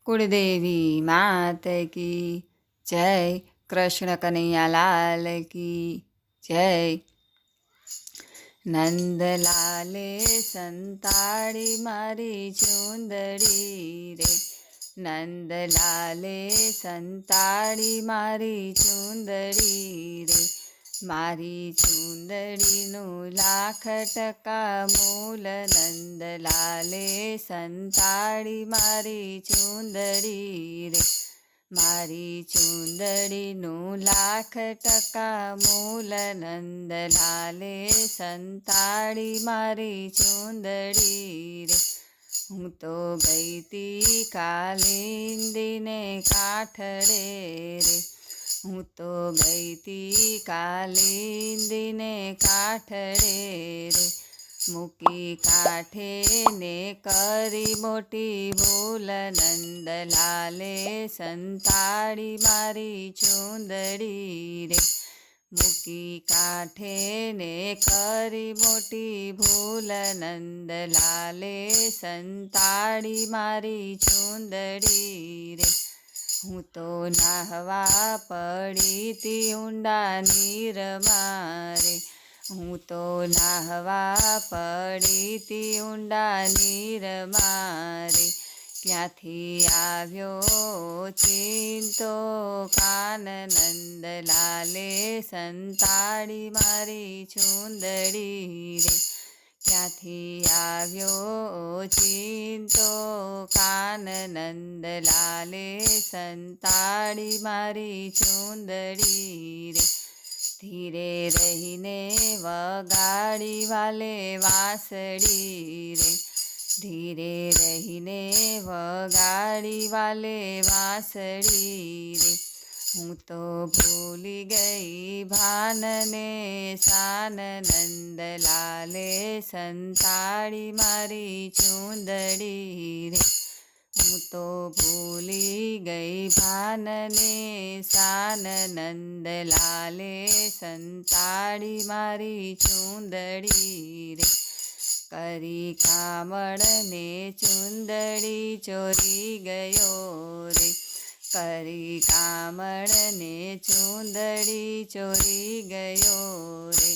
कुलदेवी मात की जय। कृष्ण कन्हैया लाल की जय। नंदलाले संताड़ी मारी चूंदड़ी रे, नंदलाले संताड़ी मारी चूंदड़ी रे, मारी चूंदड़ीનું લાખ ટકા મૂલ, નંદલાલે સંતાડી મારી ચૂંદડી રે, મારી ચૂંદડીનું લાખ ટકા મૂલ, નંદલાલે સંતાડી મારી ચૂંદડી રે, હું તો ગઈ તી કાલિંદીને કાઠડે રે, હું તો ગઈ તી કાલિંદીને કાઠડે રે, મૂકી કાઠે ને કરી મોટી ભૂલ, નંદલાલે સંતાડી મારી ચૂંદડી રે, મૂકી કાઠે ને કરી મોટી ભૂલ, નંદલાલે સંતાડી મારી ચૂંદડી રે, હું તો નાહવા પડી તી ઊંડા નીરમાં રે, હું તો નાહવા પડી તી ઊંડા નીરમાં રે, ક્યાંથી આવ્યો ચિંતો કાન, નંદલાલે સંતાડી મારી ચૂંદડી રે, ક્યાંથી આવ્યો ચિંતો કાન, નંદલાલે સંતાડી મારી ચૂંદડી રે, ધીરે રહીને વગાડી વાલે વાંસળી રે, ધીરે રહીને વગાડી વાલે વાંસળી રે, હું તો ભૂલી ગઈ ભાનને શાન, નંદલાલે સંતાડી મારી ચૂંદડી રે, હું તો ભૂલી ગઈ ભાનને શાન, નંદલાલે સંતાડી મારી ચૂંદડી રે, કરી કામળને ચૂંદડી ચોરી ગયો રે, કરી કામળને ચૂંદડી ચોરી ગયો રે,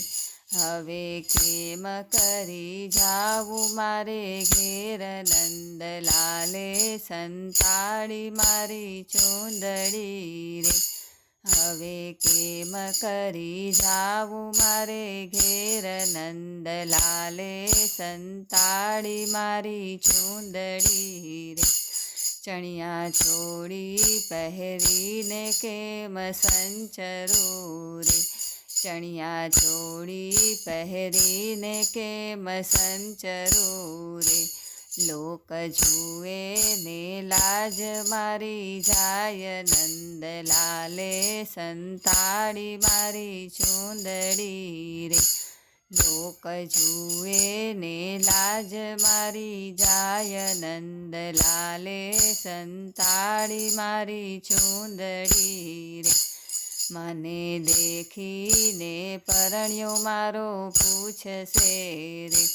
હવે કેમ કરી જાવું મારે ઘેર, નંદલાલે સંતાડી મારી ચૂંદડી રે, હવે કેમ કરી જાવું મારે ઘેર, નંદલાલે સંતાડી મારી ચૂંદડી રે, ચણિયા ચોળી પહેરીને કેમ સંચરું રે, ચણિયા ચોળી પહેરીને કેમ સંચરું રે, લોક જુએ ને લાજ મારી જાય, નંદલાલે સંતાડી મારી ચૂંદડી રે, લોક જુએ ને લાજ મારી જાય, નંદલાલે સંતાડી મારી ચૂંદડી રે, મને દેખીને પરણ્યો મારો પૂછશે રે,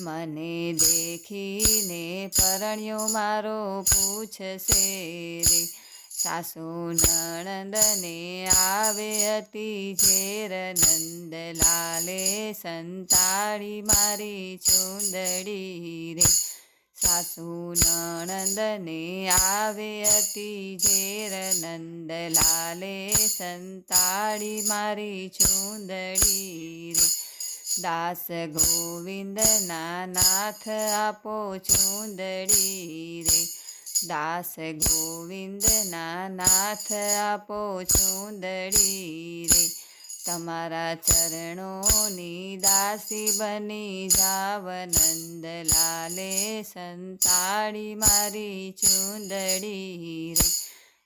મને દેખીને પરણ્યો મારો પૂછશે રે, સાસુ નણંદને આવે હતી ઝેર, નંદલાલે સંતાડી મારી ચૂંદડી રે, સાસુ નણંદને આવે હતી ઝેર, નંદલાલે સંતાડી મારી ચૂંદડી રે, દાસ ગોવિંદના નાથ આપો ચૂંદડી રે, દાસ ગોવિંદના નાથ આપો ચૂંદડી રે, તમારા ચરણોની દાસી બની જાવ, નંદલાલે સંતાડી મારી ચૂંદડી રે,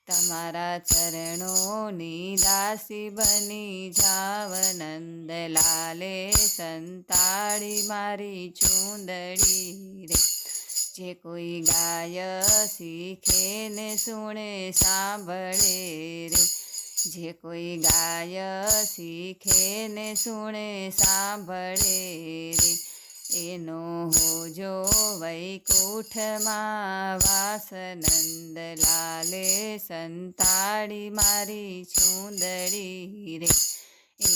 તમારા ચરણોની દાસી બની જાવ, નંદલાલે સંતાડી મારી ચૂંદડી રે, જે કોઈ ગાય શીખે ને સુણે સાંભળે રે, જે કોઈ ગાય શીખે ને સુણે સાંભળે રે, એનો હોજો વૈકુંઠમાં વાસ નંદલાલે સંતાડી મારી ચૂંદડી રે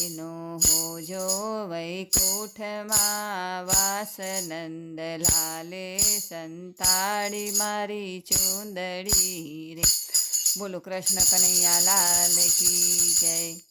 એનો હોજો વૈકુંઠમાં વાસ નંદલાલે સંતાડી મારી ચૂંદડી રે. બોલો કૃષ્ણ કનૈયા લાલ કી જય.